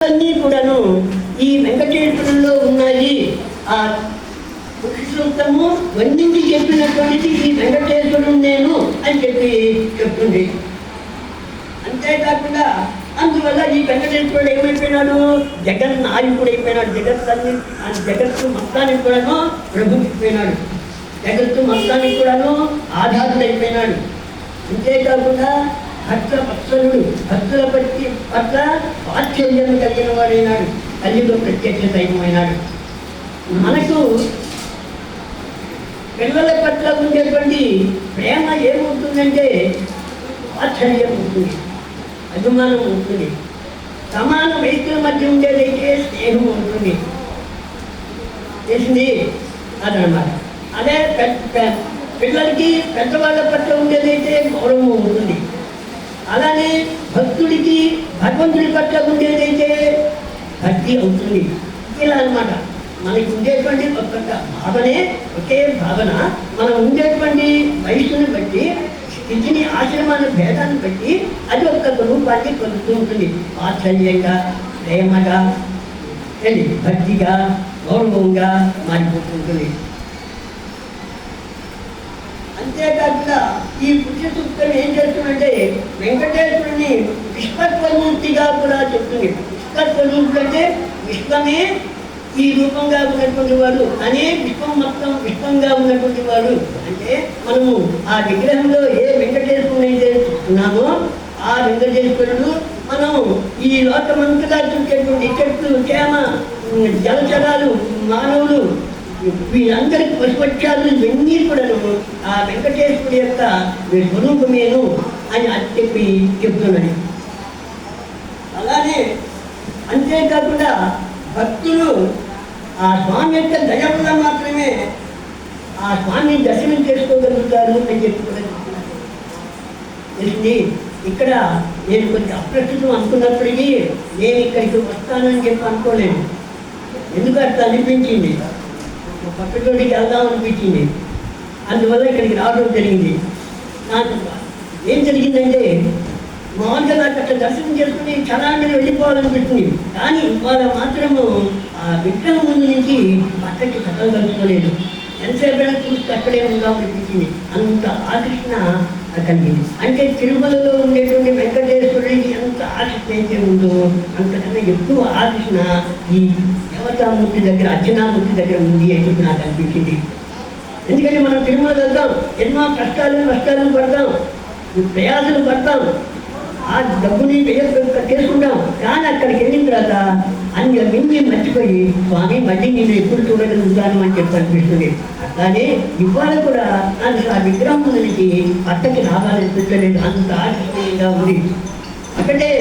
అన్నీ కూడాను ఈ వెంకటేశ్వరుల్లో ఉన్నాయి. ఆ సూక్తము వందించి చెప్పినటువంటిది ఈ వెంకటేశ్వరుడు నేను అని చెప్తుంది. అంతేకాకుండా అందువల్ల ఈ వెంకటేశ్వరుడు ఏమైపోయినాడు, జగన్నాయకుడు అయిపోయినాడు. జగత్తు మొత్తానికి కూడాను ప్రభుత్వమైనాడు. జగత్తు మొత్తానికి కూడాను ఆధారుడైపోయినాడు. అంతేకాకుండా భక్తుడు భక్తుల పట్ల వాత్సల్యం కలిగిన వాడైనాడు. కలియుగ ప్రత్యక్ష దైవమైనాడు. మనకు పిల్లల పట్ల ఉండేటువంటి ప్రేమ ఏమవుతుందంటే వాత్సల్యం ఉంటుంది, అభిమానం ఉంటుంది. సమాన వయసుల మధ్య ఉండేదైతే స్నేహం ఉంటుంది. తెలిసింది అదనమాట. అదే పిల్లలకి పెద్దవాళ్ళ పట్ల ఉండేదైతే గౌరవం ఉంటుంది. అలానే భక్తుడికి భగవంతుడి పట్ల ఉండేదైతే భక్తి అవుతుంది. ఇలా అనమాట. మనకి ఉండేటువంటి ఒక్కొక్క భావనే, ఒకే భావన మనం ఉండేటువంటి వయసుని బట్టి, స్థితిని, ఆశ్రమాన్ని భేదాన్ని బట్టి అది ఒక్కొక్క రూపాన్ని పొందుతూ ఉంటుంది. వాత్సల్యంగా, ప్రేమగా, భక్తిగా, గౌరవంగా మారిపోతుంటుంది. అంతేకాకుండా ఈ పురుష సూక్తం ఏం చేస్తుందంటే వెంకటేశ్వరుని విశ్వస్వరూపిగా కూడా చెప్తుంది. విశ్వస్వరూపుడు అంటే విశ్వమే ఈ రూపంగా ఉన్నటువంటి వాడు, అనే విశ్వం మొత్తం విశ్వంగా ఉన్నటువంటి వాడు. అంటే మనము ఆ విగ్రహంలో ఏ వెంకటేశ్వరుని అయితే చూస్తున్నామో ఆ వెంకటేశ్వరుడు మనం ఈ లోకమంతగా చూసేటువంటి చెట్లు, చేమ, జలచరాలు, మానవులు, వీళ్ళందరికీ పశుపక్షాలు ఇవన్నీ కూడాను ఆ వెంకటేశ్వరుడి యొక్క స్వరూపమేను అని చెప్తున్నది. అలానే అంతేకాకుండా భక్తులు ఆ స్వామి యొక్క దయ వల్ల మాత్రమే ఆ స్వామిని దర్శనం చేసుకోగలుగుతారు అని చెప్పుకోలేదు. తెలిసింది. ఇక్కడ నేను కొంచెం అప్రస్తుతం అనుకున్నప్పటికీ నేను ఇక్కడికి వస్తానని చెప్పి అనుకోలేదు. ఎందుకు అట్లా అనిపించింది, పక్కతోటికి వెళ్దాం అనిపించింది. అందువల్ల ఇక్కడికి రావడం జరిగింది. నాకు ఏం జరిగిందంటే మామూలుగా నాకు అట్లా దర్శనం చేసుకుని చలాన్ని వెళ్ళిపోవాలనిపిస్తుంది. కానీ ఇవాళ మాత్రము ఆ విగ్రహం ముందు నుంచి పక్కకి కథలు కలుసుకోలేదు. ఎంతసేపు చూసి అక్కడే ఉందాం అనిపించింది. అంత ఆకర్షణ కలిగింది. అంటే తిరుమలలో ఉండేటువంటి వెంకటేశ్వరుడికి ఎంత ఆకర్షణ అయితే ఉందో అంతకన్నా ఎక్కువ ఆకర్షణ ఈ దేవతామూర్తి దగ్గర, అర్చనామూర్తి దగ్గర ఉంది అని చెప్పి నాకు అనిపించింది. ఎందుకంటే మనం తిరుమల వెళ్తాం, ఎన్నో కష్టాలను పడతాం, ప్రయాసాలు పడతాం, ఆ డబ్బుని చేసుకుంటాం. కానీ అక్కడికి వెళ్ళిన తర్వాత అన్ని మించి మర్చిపోయి స్వామి మళ్ళీ నేను ఎప్పుడు చూడగలుగుతాను అని చెప్పి అనిపిస్తుంది. అట్లానే ఇవాళ కూడా నాకు ఆ విగ్రహం నుంచి పక్కకి రావాలనిపించలేదు. అంత ఆకర్షణీయంగా ఉంది. అక్కడే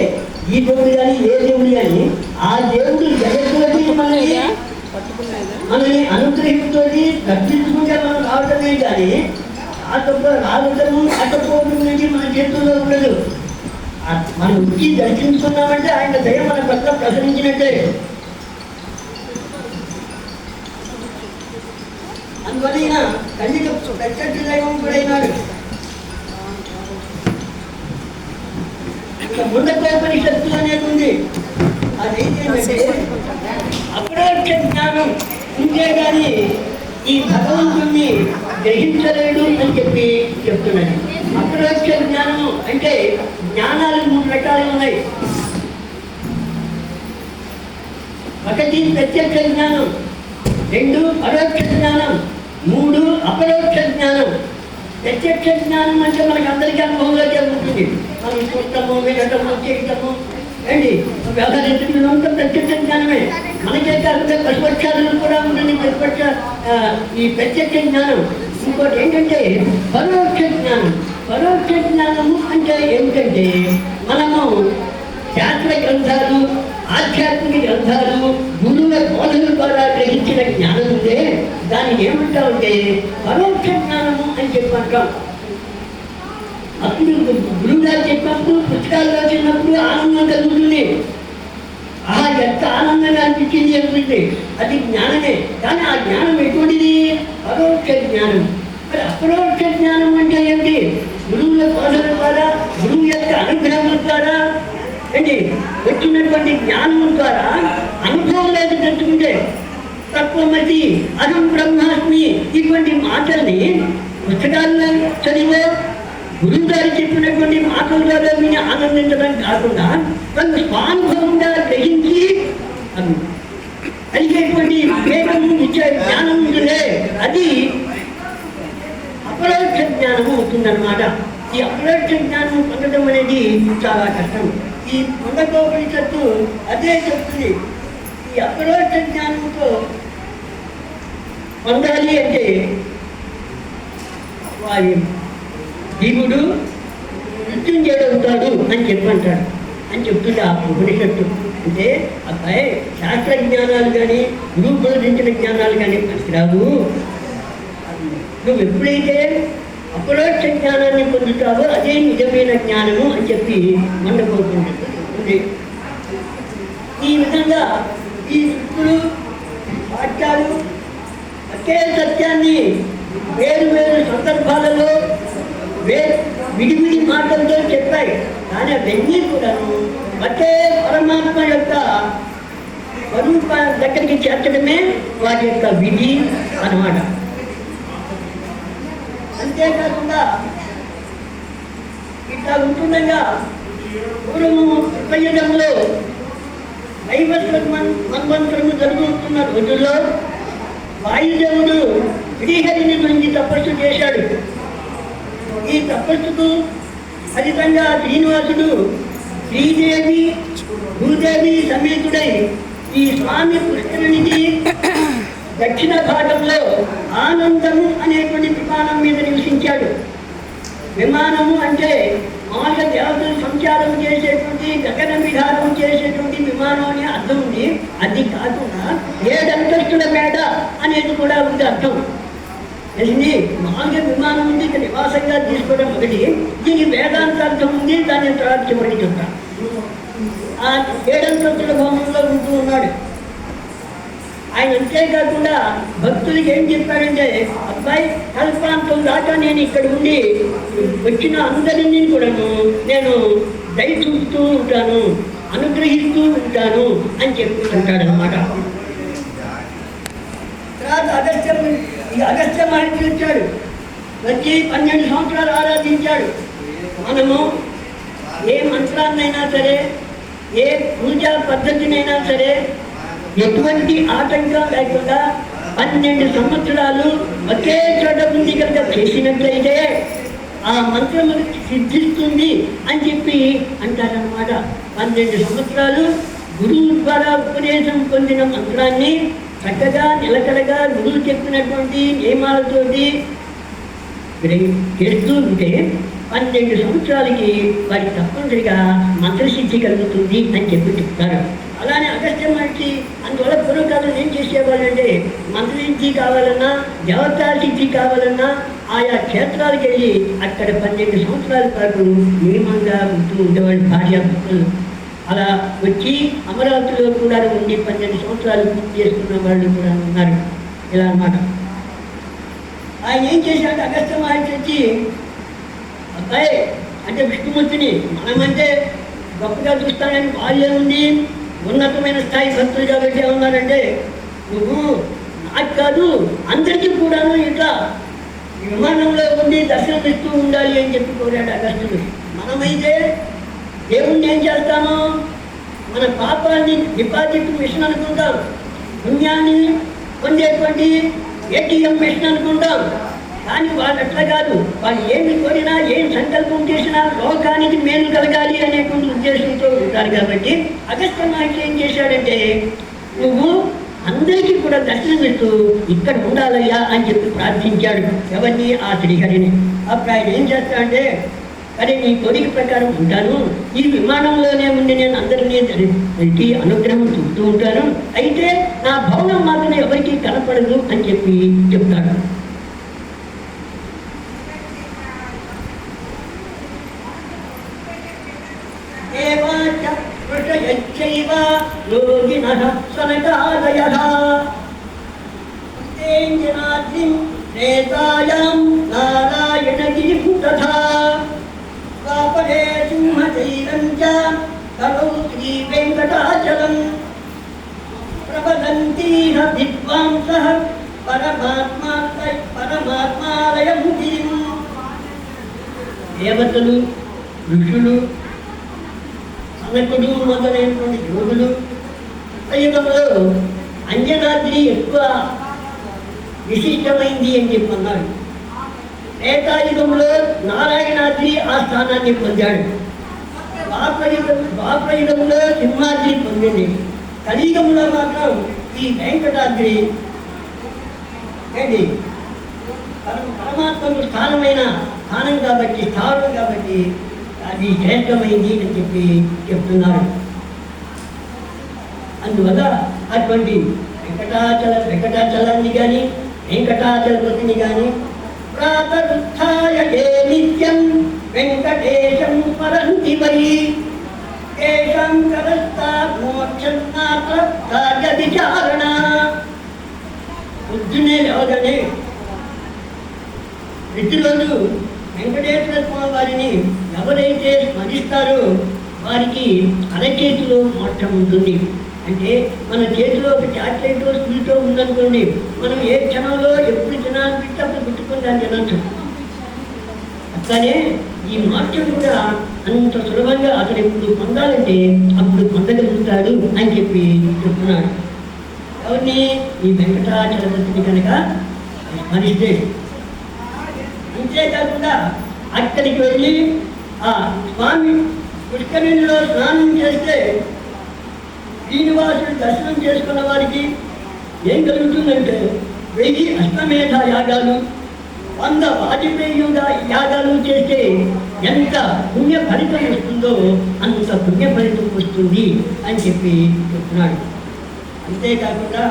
ఈ దేవుడు కానీ ఏ దేవుడు కానీ ఆ దేవుడు జగత్తులకి మనల్ని అనుగ్రహించుతో దర్శించుకుంటే మనం రావటమే కానీ రావటము అట్టపోవడం నుంచి మన చేతుల్లో ఉండదు. మనం వచ్చి దర్శించుకున్నామంటే ఆయన దయ మన పట్ల ప్రసరించినట్టే. అందువల్ల కలిగ ప్రత్యక్ష దైవం కూడా అయినాడు. ఇక ముందకోపనిషత్తు అనేది ఉంది. అదేంటంటే అపరోక్ష జ్ఞానం ఉంటే కానీ ఈ భగవంతుణ్ణి గ్రహించలేడు అని చెప్పి చెప్తున్నది. అపరోక్ష జ్ఞానము అంటే జ్ఞానాలు 3 రకాలు ఉన్నాయి. ఒకటి ప్రత్యక్ష జ్ఞానం, 2 పరోక్ష జ్ఞానం, 3 అపరోక్ష జ్ఞానం. ప్రత్యక్ష జ్ఞానం అంటే మనకు అందరికీ అనుభవంలోకే ఉంటుంది. మనం చూడటము, వినటము, చేయటము, వ్యవహరించడం అంతా ప్రత్యక్ష జ్ఞానమే. మనకే కాకుండా పశుపక్షాలను కూడా ఉంటుంది ఈ ప్రత్యక్ష జ్ఞానం. ఇంకోటి ఏంటంటే పరోక్ష జ్ఞానం. పరోక్ష జ్ఞానము అంటే ఏమిటంటే మనము శాస్త్ర గ్రంథాలు, ఆధ్యాత్మిక గ్రంథాలు, గురువుల బోధన ద్వారా గ్రహించిన జ్ఞానం ఉందే దాన్ని ఏమంటామంటే పరోక్ష జ్ఞానము అని చెప్పంటాం. అప్పుడు గురువు గారు చెప్పినప్పుడు, పుస్తకాలు రాసినప్పుడు ఆనందం కలుగుతుంది. ఎంత ఆనందంగా అనిపించింది అనుకుంటే అది జ్ఞానమే. కానీ ఆ జ్ఞానం ఎటువంటిది? పరోక్ష జ్ఞానం. మరి అపరోక్ష జ్ఞానం అంటే ఏమిటి? గురువుల బోధన ద్వారా, గురువు యొక్క అనుగ్రహం ద్వారా ఏంటి వచ్చినటువంటి జ్ఞానం ద్వారా అనుభవం లేదు తెచ్చుకుంటే తత్వమసి అహం బ్రహ్మాస్మి ఇటువంటి మాటల్ని పుస్తకాల్లో చదివో గురువు గారు చెప్పినటువంటి మాటల ద్వారా విని ఆనందించడం కాకుండా తను స్వానుభవంగా గ్రహించి కలిగేటువంటి వివేకము ఇచ్చే జ్ఞానం ఉంటుందే అది అపరోక్ష జ్ఞానము అవుతుందన్నమాట. ఈ అపరోక్ష జ్ఞానం పొందడం అనేది చాలా కష్టం. ఈ పొందకోపనిషత్తు అదే చెప్తుంది. ఈ అపరోక్ష జ్ఞానంతో పొందాలి అంటే వారి భీముడు మృత్యుంజయుడవుతాడు అని చెప్పంటాడు అని చెప్తుంది ఆ ఉపనిషత్తు. అంటే అబ్బాయి శాస్త్ర జ్ఞానాలు కానీ గురువు బోధించిన జ్ఞానాలు కానీ పనికిరావు. నువ్వు ఎప్పుడైతే అపరోక్ష జ్ఞానాన్ని పొందుతావో అదే నిజమైన జ్ఞానము అని చెప్పి మండపోతుంది. ఈ విధంగా ఈ శక్తులు వాక్యాలు ఒకే సత్యాన్ని వేరు వేరు సందర్భాలలో విడివిడి మాటలతో చెప్పాయి. కానీ అవన్నీ కూడాను ఒకే పరమాత్మ యొక్క స్వరూప దగ్గరికి చేర్చడమే వారి యొక్క విధి అన్నమాట. అంతేకాకుండా ఇట్లా ఉంటుండగా పూర్వము ఉపయుగంలో వైవస్వత మన్వంతరము జరుగుతున్న రోజుల్లో వాయుదేవుడు శ్రీహరిని నుంచి తపస్సు చేశాడు. ఈ తపస్సుకు ఫలితంగా శ్రీనివాసుడు శ్రీదేవి భూదేవి సమేతుడై ఈ స్వామి పుష్కరునికి దక్షిణ భాగంలో ఆనందము అనేటువంటి విమానం మీద నివసించాడు. విమానము అంటే మామూలుగా దేవతలు సంచారం చేసేటువంటి గగన విహారం చేసేటువంటి విమానం అనే అర్థం ఉంది. అది కాకుండా 7 అంతస్తుల మేడ అనేది కూడా ఉంది అర్థం. ఇది మామూలుగా విమానం ఉంది, ఇక్కడ నివాసంగా తీసుకోవడం ఒకటి. దీని వేదాంత అర్థం ఉంది, దాన్ని తర్వాత చివరికి చెప్తాను. ఆ 7 అంతస్తుల భవనంలో ఉంటూ ఉన్నాడు ఆయన. అంతేకాకుండా భక్తులకి ఏం చెప్పాడంటే, అబ్బాయి కల్పాంతం దాకా నేను ఇక్కడ ఉండి వచ్చిన అందరినీ కూడాను నేను దయ చూస్తూ ఉంటాను, అనుగ్రహిస్తూ ఉంటాను అని చెప్పి అంటాడనమాట. తర్వాత అగస్త్య మహర్షి వచ్చాడు. వచ్చి 12 సంవత్సరాలు ఆరాధించాడు. మనము ఏ మంత్రాన్నైనా సరే, ఏ పూజా పద్ధతినైనా సరే ఎటువంటి ఆటంకం లేకుండా 12 సంవత్సరాలు ఒకే చోట ఉంది కనుక చేసినట్లయితే ఆ మంత్రము సిద్ధిస్తుంది అని చెప్పి అంటారనమాట. 12 సంవత్సరాలు గురువు ద్వారా ఉపదేశం పొందిన మంత్రాన్ని చక్కగా నిలకడగా గురువు చెప్పినటువంటి నియమాలతోటి చేస్తూ ఉంటే 12 సంవత్సరాలకి వారికి తప్పనిసరిగా మంత్రసిద్ధి కలుగుతుంది అని చెప్పి చెప్తారు. అలానే అగస్త్య మహర్షి అందువల్ల పూర్వకాలం ఏం చేసేవాళ్ళంటే మంత్రసిద్ధి కావాలన్నా, దేవతా సిద్ధి కావాలన్నా ఆయా క్షేత్రాలకు వెళ్ళి అక్కడ 12 సంవత్సరాల పాటు నియమంగా ఉంటూ ఉండేవాళ్ళు భార్యాభర్తలు. అలా వచ్చి అమరావతిలో కూడా ఉండి 12 సంవత్సరాలు పూర్తి చేసుకున్న వాళ్ళు కూడా ఉన్నారు. ఇలా అన్నమాట. ఆయన ఏం చేశాడు, అగస్త్య మహర్షి వచ్చి, అబ్బాయి అంటే విష్ణుమూర్తిని మనమంటే గొప్పగా చూస్తానని వాళ్ళే ఉంది, ఉన్నతమైన స్థాయి భక్తులుగా పెట్టి ఉన్నారంటే, నువ్వు నాకు కాదు అందరికీ కూడాను ఇట్లా విమానంలో ఉండి దర్శనం ఇస్తూ ఉండాలి అని చెప్పి కోరాడు అగస్త్యుడు. మనమైతే దేవుణ్ణి ఏం చేస్తామో మన పాపాన్ని డిపాజిట్ మిషన్ అనుకుంటాం, పుణ్యాన్ని పొందేటువంటి ఏటీఎం మిషన్ అనుకుంటాం. కానీ వాళ్ళు అట్లా కాదు. వాళ్ళు ఏమి కోరినా, ఏం సంకల్పం చేసినా లోకానికి మేలు కలగాలి అనేటువంటి ఉద్దేశంతో ఉంటారు. కాబట్టి అగస్త్య మహర్షి ఏం చేశాడంటే, నువ్వు అందరికీ కూడా దర్శనం ఇస్తూ ఇక్కడ ఉండాలయ్యా అని చెప్పి ప్రార్థించాడు. ఎవరిని? ఆ శ్రీహరిని. అప్పుడు ఆయన ఏం చేస్తాడంటే, అరే నీ కోరిక ప్రకారం ఉంటాను, ఈ విమానంలోనే ఉండి నేను అందరినీ అనుగ్రహం చూస్తూ ఉంటాను, అయితే నా భవనం మాత్రం ఎవరికి కనపడదు అని చెప్పి చెప్తాడు. योगिनः सनकादयः तेञ्जनाद्रिं त्रेतायां नारायणगिरिं तथा स्वापरे सिंहचैलं च కలౌ శ్రీ వెంకటాచలం ప్రవదంతీహ విద్వాంసః పరమాత్మాలయం గిరిం. దేవతలు, ఋషులు, సనకుడు మొదలైనటువంటి యోగులు యుగంలో అంజనాద్రి ఎక్కువ విశిష్టమైంది అని చెప్పన్నారు. త్రేతాయుగంలో నారాయణాద్రి ఆ స్థానాన్ని పొందాడు. ద్వాపరయుగంలో సింహాద్రి పొందింది. కలియుగంలో మాత్రం ఈ వెంకటాద్రి ఏంటి పరమాత్మకు స్థానం కాబట్టి అది శ్రేష్టమైంది అని చెప్పి చెప్తున్నారు. అందువల్ల అటువంటి వెంకటాచలాన్ని కానీ వెంకటాచలపతిని కానీ ప్రాతరుత్థాయ నిత్యం వెంకటేశం స్మరంతి వై కేశం కరస్తాత్ మోక్షన్నాత్ర కార్య విచారణ. పొద్దునే లేవగానే ప్రతిరోజు వెంకటేశ్వర స్వామి వారిని ఎవరైతే స్మరిస్తారో వారికి అరచేతిలో మోక్షం ఉంటుంది. అంటే మన చేతిలో ఒక చాక్లెటో స్వీటో ఉందనుకోండి, మనం ఏ క్షణంలో ఎప్పుడు తినాలనిపిస్తే అప్పుడు పెట్టుకొని దాన్ని తినచ్చు. అట్లానే ఈ మోక్షం కూడా అంత సులభంగా అతను ఎప్పుడు పొందాలంటే అప్పుడు పొందగలుగుతాడు అని చెప్పి చెప్తున్నాడు. ఎవరిని? ఈ వెంకటాచలపతిని కనుక స్మరిస్తే. అంతేకాకుండా అక్కడికి వెళ్ళి ఆ స్వామి పుష్కరిణిలో స్నానం చేస్తే శ్రీనివాసుడు దర్శనం చేసుకున్న వారికి ఏం కలుగుతుందంటే 1000 అశ్వమేధ యాగాలు, 100 వాజపేయి యాగాలు చేస్తే ఎంత పుణ్య ఫలితం వస్తుందో అంత పుణ్య ఫలితం వస్తుంది అని చెప్పి చెప్తున్నాడు. అంతేకాకుండా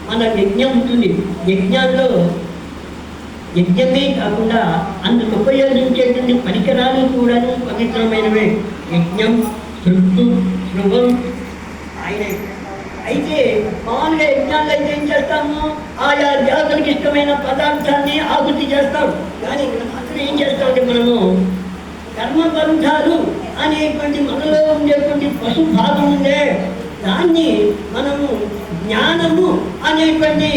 మన యజ్ఞం ఉంటుంది. యజ్ఞమే కాకుండా అందుకు ఉపయోగించేటువంటి పరికరాలు కూడా పవిత్రమైనవే. యజ్ఞం, శృత్తు, శృవం అయితే మామూలుగా యజ్ఞాలు అయితే ఏం చేస్తాము? ఆయా దేవతలకు ఇష్టమైన పదార్థాన్ని ఆహుతి చేస్తాం. కానీ ఇక్కడ మాత్రం ఏం చేస్తామంటే మనము కర్మబంధాలు అనేటువంటి మనలో ఉండేటువంటి పశుభావం ఉందే దాన్ని మనము జ్ఞానము అనేటువంటి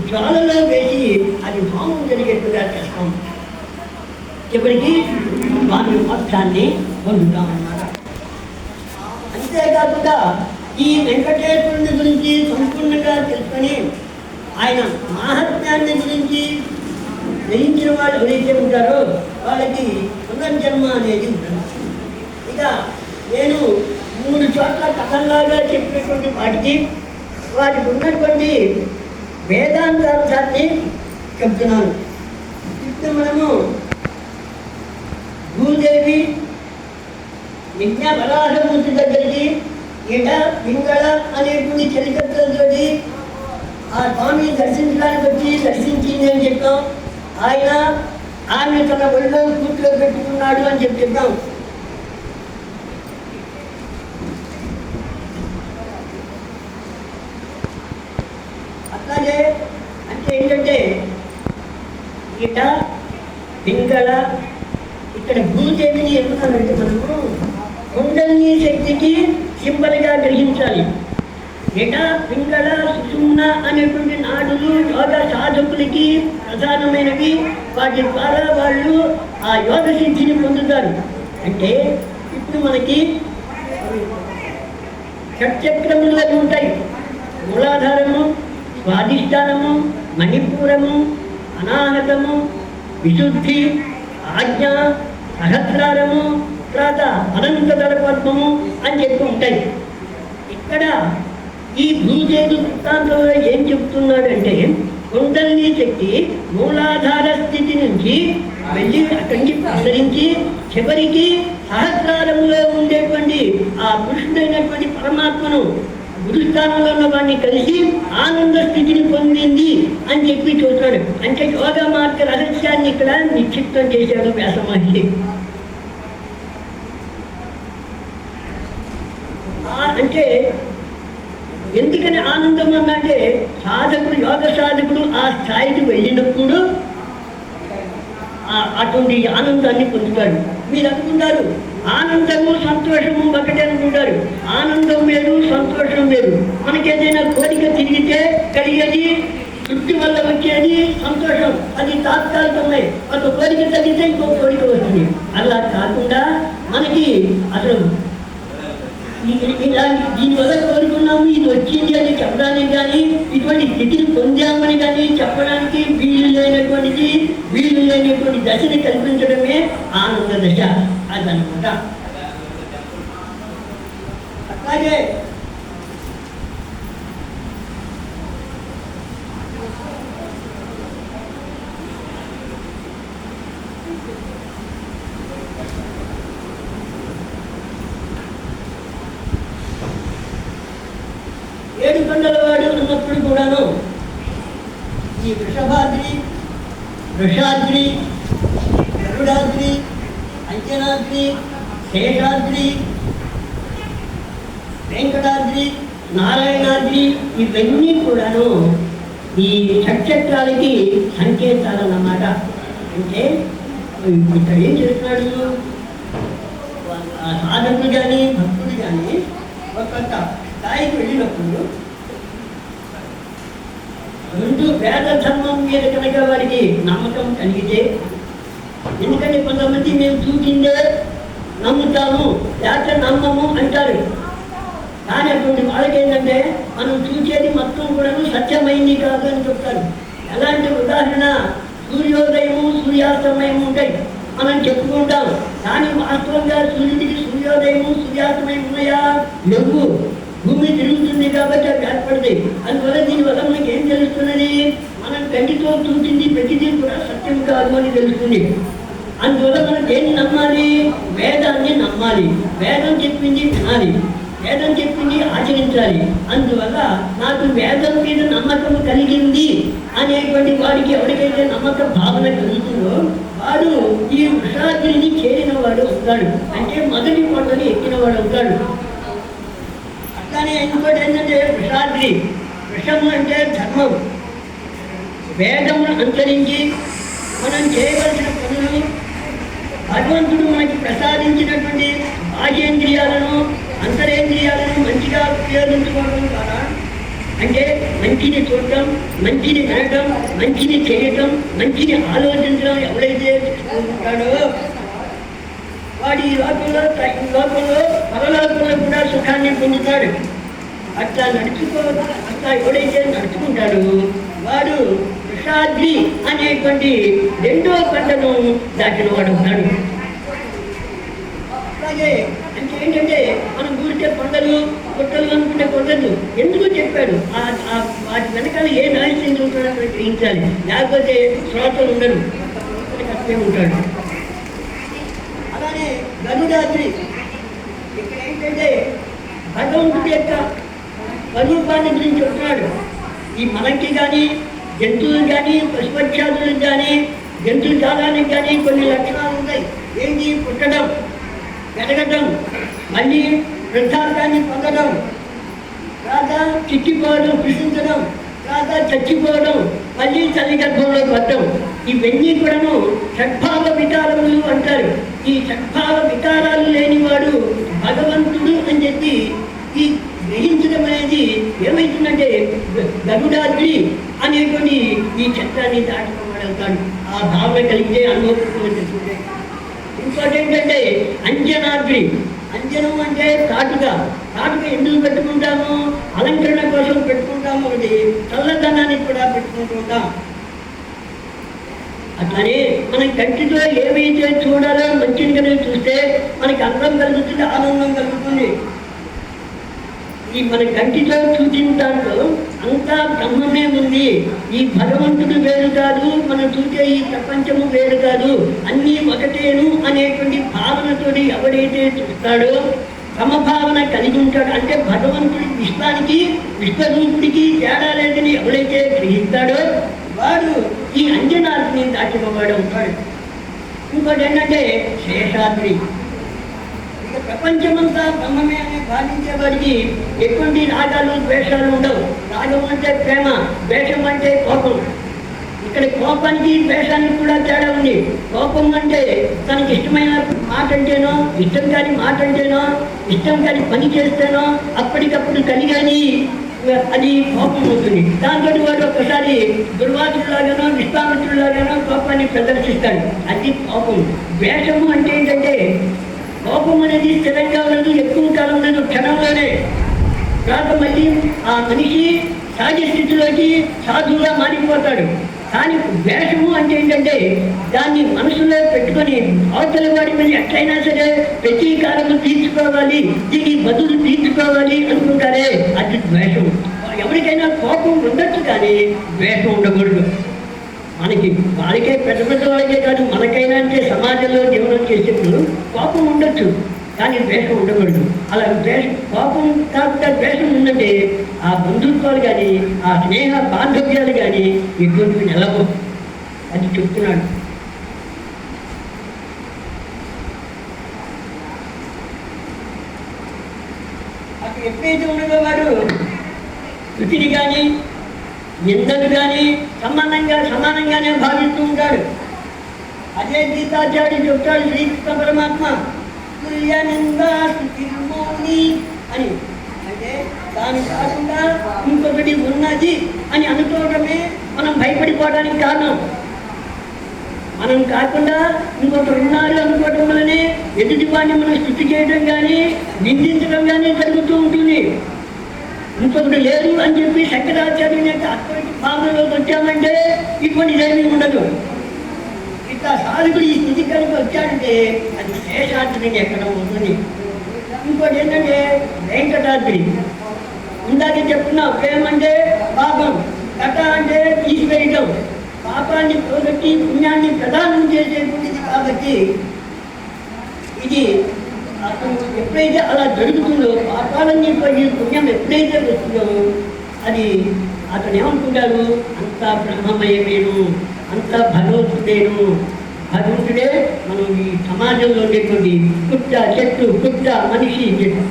జ్వాలలో వేసి అది హోమం జరిగేట్టుగా చేస్తాం. చివరికి వారి మోక్షాన్ని పొందుతామన్నమాట. అంతేకాకుండా ఈ వెంకటేశ్వరుని గురించి సంపూర్ణంగా తెలుసుకొని ఆయన మాహాత్మ్యాన్ని గురించి గ్రహించిన వాళ్ళు ఎవరైతే ఉంటారో వాళ్ళకి పునర్జన్మ అనేది ఉంటుంది. ఇక నేను 3 చోట్ల కథల్లాగా చెప్పినటువంటి వాటికి ఉన్నటువంటి వేదాంతాంశాన్ని చెప్తున్నాను. ఇప్పుడు మనము భూదేవి యజ్ఞవరాహమూర్తి దగ్గరికి ఇట పింగళ అనేటువంటి చరిత్రతో ఆ స్వామిని దర్శించడానికి దర్శించింది అని చెప్పాం. ఆమె తన ఒళ్ళో కూర్చో పెట్టుకున్నాడు అని చెప్పాం. అట్లాగే అంటే ఏంటంటే ఇట పింగళ ఇక్కడ భూదేవిని ఎందుకనంటే మనము కుండలిని శక్తికి సింబల్గా గ్రహించాలి. ఇట పింగళ సుషుమ్న అనేటువంటి నాడులు యోగ సాధకులకి ప్రధానమైనవి. వాటి ద్వారా వాళ్ళు ఆ యోగ సిద్ధిని పొందుతారు. అంటే ఇప్పుడు మనకి షట్చక్రములు అవి ఉంటాయి. మూలాధారము, స్వాధిష్టానము, మణిపూరము, అనాహతము, విశుద్ధి, ఆజ్ఞ, సహస్రారము, తర్వాత అనంతదళ పద్మము అని చెప్పి ఉంటాయి. ఇక్కడ ఈ భూదేవి వృత్తాంతంలో ఏం చెప్తున్నాడంటే కుండలిని శక్తి మూలాధార స్థితి నుంచి వెళ్ళి అక్కడి నుంచి ప్రసరించి చివరికి సహస్రారంలో ఉండేటువంటి ఆ పురుషుడైనటువంటి పరమాత్మను గురుస్థానంలో ఉన్న వాడిని కలిసి ఆనంద స్థితిని పొందింది అని చెప్పి చూస్తాడు. అంటే యోగ మార్గ రహస్యాన్ని ఇక్కడ నిక్షిప్తం చేశాడు వ్యాస మహర్షి. అంటే ఎందుకని ఆనందం అన్నంటే సాధకుడు యోగ సాధకుడు ఆ స్థాయికి వెళ్ళినప్పుడు అటువంటి ఆనందాన్ని పొందుతాడు. మీరు అనుకుంటారు ఆనందము సంతోషము ఒకటే అనుకుంటారు. ఆనందం వేరు, సంతోషం వేరు. మనకి ఏదైనా కోరిక తిరిగితే కలిగేది, తృప్తి వల్ల వచ్చేది సంతోషం, అది తాత్కాలికమే. ఒక కోరిక తగ్గితే ఇంకో కోరిక వస్తుంది. అలా కాకుండా మనకి అసలు దీనివల్ల కోరుకున్నాము, ఇది వచ్చింది అని చెప్పడానికి కానీ, ఇటువంటి స్థితిని పొందామని కానీ చెప్పడానికి వీలు లేనటువంటి దశని కల్పించడమే ఆనంద దశ అదనమాట. అట్లాగే ఏడు కొండల వాడు ఉన్నప్పుడు కూడాను ఈ వృషభాద్రి, వృషాద్రి, గరుడాద్రి, అంజనాద్రి, శేషాద్రి, వెంకటాద్రి, నారాయణాద్రి ఇవన్నీ కూడాను ఈ షట్చక్రాలకి సంకేతాలన్నమాట. అంటే ఇక్కడ ఏం చేస్తున్నాడు, సాధకుడు కానీ భక్తుడు కానీ ఒక్కొక్క స్థాయికి వెళ్ళినప్పుడు ముందు వేద ధర్మం మీద కనుక వారికి నమ్మకం కలిగితే, ఎందుకంటే కొంతమంది మేము చూసిందే నమ్ముతాము లేకపోతే నమ్మము అంటారు. కానీ అటువంటి వాళ్ళకి ఏంటంటే మనం చూసేది మొత్తం కూడా సత్యమైంది కాదు అని చెప్తారు. ఎలాంటి ఉదాహరణ, సూర్యోదయము సూర్యాస్తమయము ఉంటాయి మనం చెప్పుకుంటాం. కానీ వాస్తవంగా సూర్యుడికి సూర్యోదయము సూర్యాస్తమయం ఉన్నాయా? లేవు. భూమి తిరుగుతుంది కాబట్టి అవి ఏర్పడతాయి. అందువల్ల దీనివల్ల మనకి ఏం తెలుస్తున్నది, మనం కంటితో చూసింది ప్రతిదీ కూడా సత్యం కాదు అని తెలుస్తుంది. అందువల్ల మనం దేన్ని నమ్మాలి? వేదాన్ని నమ్మాలి. వేదం చెప్పింది వినాలి, వేదం చెప్పింది ఆచరించాలి. అందువల్ల నాకు వేదం మీద నమ్మకం కలిగింది అనేటువంటి వాడికి ఎవరికైతే నమ్మక భావన కలుగుతుందో వాడు ఈ వృషాద్రిని చేరిన వాడు అవుతాడు. అంటే మొదటి కొండని ఎక్కిన వాడు అవుతాడు. అట్లానే ఇంకోటి ఏంటంటే వృషాద్రి, వృషము అంటే ధర్మం. వేదమును అనుసరించి మనం చేయవలసిన పనులు, భగవంతుడు మనకి ప్రసాదించినటువంటి బాహ్యేంద్రియాలను అంతరేంద్రియాలను మంచిగా ఉపయోగించుకోవడం ద్వారా, అంటే మంచిని చూడటం, మంచిని వినటం, మంచిని చేయటం, మంచిని ఆలోచించడం ఎవరైతే ఉంటాడో వాడు ఈ లోకంలో పరలోకంలో కూడా సుఖాన్ని పొందుతాడు. అట్లా ఎవడైతే నడుచుకుంటాడో వాడు వృషాద్రి అనేటువంటి రెండో పంటను దాటిన వాడు ఉన్నాడు. అలాగే అంటే ఏంటంటే మనం కూర్చే కొండలు గుట్టలు అనుకుంటే కొండలు ఎందుకు చెప్పాడు, వాటి వెనకాల ఏ నాయకులు ఉంటాడో అక్కడ గ్రహించాలి. లేకపోతే శ్రోతలు ఉండరు, కష్టమే ఉంటాడు. అలానే గరుడాద్రి, ఇక్కడ ఏంటంటే భగవంతుడి యొక్క స్వరూపాన్ని గురించి చెప్తున్నాడు. ఈ మనకి కానీ జంతువులు కానీ పశుపక్షాదులకు కానీ జంతు జాలానికి కానీ కొన్ని లక్షణాలు ఉన్నాయి. ఏంటి? పుట్టడం, పెరగడం, మళ్ళీ వృద్ధార్థాన్ని పొందడం, తర్వాత చిక్కిపోవడం, కృషించడం, తర్వాత చచ్చిపోవడం, మళ్ళీ తల్లి గర్భంలో పడటం. ఇవన్నీ కూడాను షడ్భావ వికారములు అంటారు. ఈ షడ్భావ వికారాలు లేనివాడు భగవంతుడు అని చెప్పి ఈ గ్రహించడం అనేది ఏమవుతుందంటే గరుడాద్రి అనేటువంటి ఈ చక్రాన్ని దాటుకోవడవుతాడు. ఆ భావన కలిగితే అనుభవం. ఇంకోటి ఏంటంటే అంజనాద్రి. అంజనం అంటే కాటుక. కాటుక ఎందుకు పెట్టుకుంటాము? అలంకరణ కోసం పెట్టుకుంటాము. ఒకటి చల్లదనానికి కూడా పెట్టుకుంటుంటాం. అట్లానే మనం కంటితో ఏవైతే చూడాలో మంచిని కనుక చూస్తే మనకి అందం కలుగుతుంది, ఆనందం కలుగుతుంది. ఈ మన కంటితో చూసిన దాంట్లో అంతా బ్రహ్మమే ఉంది. ఈ భగవంతుడు వేరు కాదు, మనం చూసే ఈ ప్రపంచము వేరు కాదు, అన్నీ ఒకటేను అనేటువంటి భావనతోటి ఎవడైతే చూస్తాడో, సమభావన కలిగి ఉంటాడు. అంటే భగవంతుడి విశ్వానికి విశ్వరూపుడికి తేడా లేదని ఎవడైతే గ్రహిస్తాడో వాడు ఈ అంజనాద్రిని దాటినవాడు అవుతాడు. ఇంకోటి ఏంటంటే శేషాద్రి. ఇక ప్రపంచమంతా బ్రహ్మమే అని భావించేవాడికి ఎటువంటి రాగాలు ద్వేషాలు ఉండవు. రాగం అంటే ప్రేమ, ద్వేషం అంటే కోపం. ఇక్కడ కోపానికి ద్వేషానికి కూడా తేడా ఉంది. కోపం అంటే తనకి ఇష్టమైన మాట అంటేనో, ఇష్టం కాని మాట అంటేనో, ఇష్టం కాని పని చేస్తేనో అప్పటికప్పుడు కలిగాని అది కోపం అవుతుంది. దాంతో వాడు ఒక్కసారి దుర్వాసులాగానో విశ్వామిత్రులాగానో కోపాన్ని ప్రదర్శిస్తాడు. అది కోపం. ద్వేషము అంటే ఏంటంటే కోపం అనేది స్థిరంగా ఉండదు, ఎక్కువ కాలం ఉండదు, క్షణంలోనే. తర్వాత మళ్ళీ ఆ మనిషి సహజ స్థితిలోకి సాధువుగా మారిపోతాడు. కానీ ద్వేషము అంటే ఏంటంటే దాన్ని మనసులో పెట్టుకొని అవతల వాడి మీద ఎట్లయినా సరే ప్రతీకారము తీర్చుకోవాలి, దీనికి బదులు తీర్చుకోవాలి అనుకుంటారే, అది ద్వేషం. ఎవరికైనా కోపం ఉండొచ్చు కానీ ద్వేషం ఉండకూడదు. మనకి వారికే పెద్ద పెద్ద వాళ్ళకే కాదు, మనకైనా అంటే సమాజంలో జీవనం చేసేప్పుడు కోపం ఉండొచ్చు కానీ ద్వేషం ఉండకూడదు. అలా కోపం కాకుండా ద్వేషం ఉందంటే ఆ బంధుత్వాలు కానీ ఆ స్నేహ బాంధవ్యాలు కానీ ఎటువంటివి నిలవు. అది చెప్తున్నాడు. అక్కడ ఎప్పుడైతే ఉన్నదో వాడు వృత్తిని కానీ నిందను కానీ సమానంగానే భావిస్తూ ఉంటాడు. అదే గీతాచార్యుడు చెప్తాడు శ్రీకృష్ణ పరమాత్మ అని. అంటే దాని కాకుండా ఇంకొకటి ఉన్నది అని అనుకోవడమే మనం భయపడిపోవడానికి కారణం. మనం కాకుండా ఇంకొకరు ఉన్నారు అనుకోవడం వల్లనే ఎదుటి వాడిని మనం స్థుతి చేయడం కానీ నిందించడం కానీ జరుగుతూ ఉంటుంది. ఇంకొకటి లేరు అని చెప్పి శంకరాచార్యుని యొక్క అటువంటి భావనలోకి వచ్చామంటే ఇటువంటిదేమీ ఉండదు. ఇట్లా సాధకుడు ఈ స్థితి కనుక వచ్చాడంటే అది శేషాద్రి ఎక్కడ ఉంటుంది. ఇంకోటి ఏంటంటే వెంకటాద్రి. ఇందాక చెప్పుకున్నా ప్రేమ అంటే పాపం, కథ అంటే తీసివేయటం, పాపాన్ని పోగొట్టి పుణ్యాన్ని ప్రదానం చేసేటువంటిది. కాబట్టి ఇది ఎప్పుడైతే అలా జరుగుతుందో, పాపాలన్నీ పోయి పుణ్యం ఎప్పుడైతే వస్తుందో అది అతను ఏమనుకుంటాడు, అంతా బ్రహ్మమయమేను, అంతా భగవంతుడేను. భగవంతుడే మనం ఈ సమాజంలో ఉండేటువంటి పుట్ట, చెట్టు, పుట్ట, మనిషి,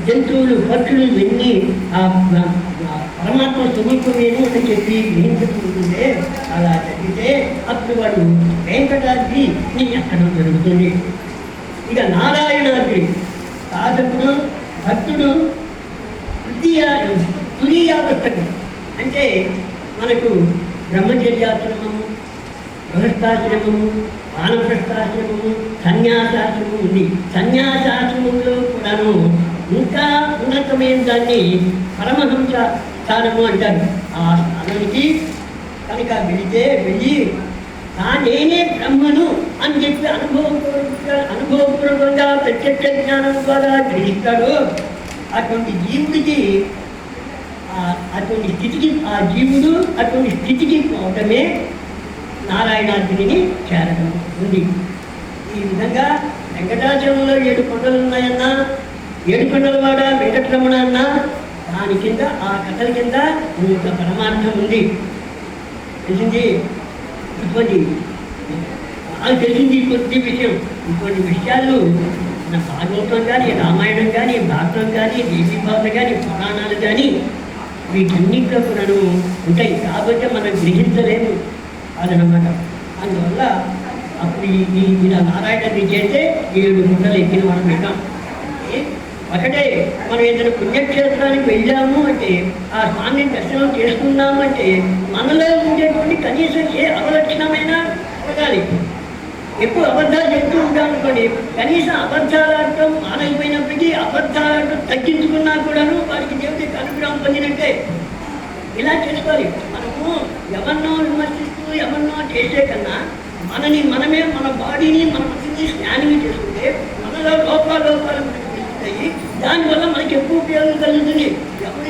జంతువులు, పక్షులు ఇవన్నీ ఆ పరమాత్మ స్వరూపమేను అని చెప్పి గ్రహించుకుంటుంటే అలా జరిగితే అప్పుడు వాడు వెంకటాద్రి అక్కడ జరుగుతుంది. ఇక నారాయణాద్రి సాధకుడు, భక్తుడు తురీయావస్థకు. అంటే మనకు బ్రహ్మచర్యాశ్రమము, గృహస్థాశ్రమము, వానప్రస్థాశ్రమము, సన్యాసాశ్రమం ఉంది. సన్యాసాశ్రమంలో కూడాను ఇంకా ఉన్నతమైన దాన్ని పరమహంస స్థానము అంటారు. ఆ స్థానానికి కనుక వెళ్ళి నేనే బ్రహ్మను అని చెప్పి అనుభవపూర్వకంగా ప్రత్యక్ష జ్ఞానం ద్వారా గ్రహిస్తాడు. అటువంటి జీవుడికి అటువంటి స్థితికి ఆ జీవుడు అటువంటి స్థితికి పోవటమే నారాయణాద్రిని చేరడం ఉంది. ఈ విధంగా వెంకటాచలంలో 7 కొండలు ఉన్నాయన్నా, 7 కొండల వాడ వెంకటరమణ అన్నా దాని కింద ఆ కథల కింద ఇంత పరమార్థం ఉంది. తెలిసింది ఇటువంటి నాకు తెలిసింది కొద్ది విషయం. ఇటువంటి విషయాలు మన భాగవతం కానీ, రామాయణం కానీ, భారతం కానీ, దేవీ భావన కానీ, పురాణాలు కానీ వీటన్నింటిలో కూడాను ఉంటాయి. కాబట్టి మనం గ్రహించలేము అదనమాట. అందువల్ల అప్పుడు ఇలా నారాయణని చేస్తే 7 గుంటలు ఎక్కిన మనం విన్నాం. ఒకటే మనం ఏదైనా పుణ్యక్షేత్రానికి వెళ్ళాము అంటే, ఆ స్వామిని దర్శనం చేసుకున్నాము అంటే మనలో ఉండేటువంటి కనీసం ఏ అవలక్షణమైనా కలగాలి. ఎక్కువ అబద్ధాలు చెప్తూ ఉంటాం అనుకోండి, కనీసం అబద్ధాలాడటం మానకపోయినప్పటికీ అబద్ధాలాడటం తగ్గించుకున్నా కూడాను వారికి దేవుడి అనుగ్రహం పొందినట్టే. ఇలా చేసుకోవాలి. మనము ఎవరినో విమర్శిస్తూ ఎవరినో చేసే కన్నా మనని మనమే, మన బాడీని, మన మనసుని స్నానింగ్ చేసుకుంటే మనలో లోపాలు మనకి, దానివల్ల మనకి ఎక్కువ ఉపయోగం కలుగుతుంది. ఎవరు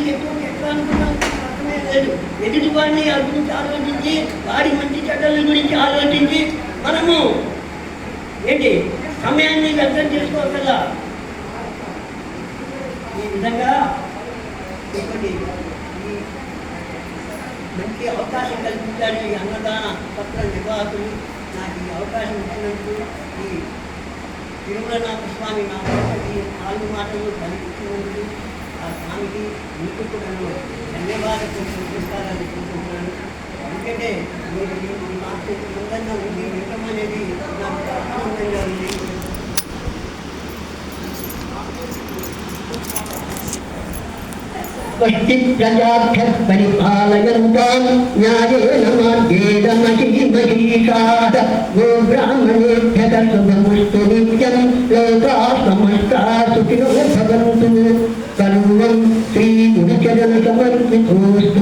ఎట్లా అనుకున్నాం అర్థమే లేదు. ఎదుటి వాడిని గురించి ఆలోచించి, వాడి మంచి చెడ్డల గురించి ఆలోచించి మనము ఏంటి సమయాన్ని వ్యర్థం చేసుకోగల. ఈ విధంగా మంచి అవకాశం కల్పించాడు ఈ అన్నదాన పత్ర నిర్వాహకులు. నాకు ఈ అవకాశం ఇచ్చినందుకు ఈ తిరుమలనాథ స్వామి నా ఈ 4 మాటలు కలిగించినందుకు ఆ స్వామికి మీకు కూడా ధన్యవాదాలు నమస్కారాలు తెలుసుకుంటున్నాను. ఎందుకంటే మీరు ఈ మాట స్వస్తి ప్రజాభ్యః పరిపాలయంతాం న్యాయేన మార్గేణ మహీమహీషాః గో బ్రాహ్మణేభ్యః శుభమస్తు నిత్యం లోకాః సమస్తాః సుఖినో భవంతు. సర్వం శ్రీ గురుచరణ సమర్పితోస్తు.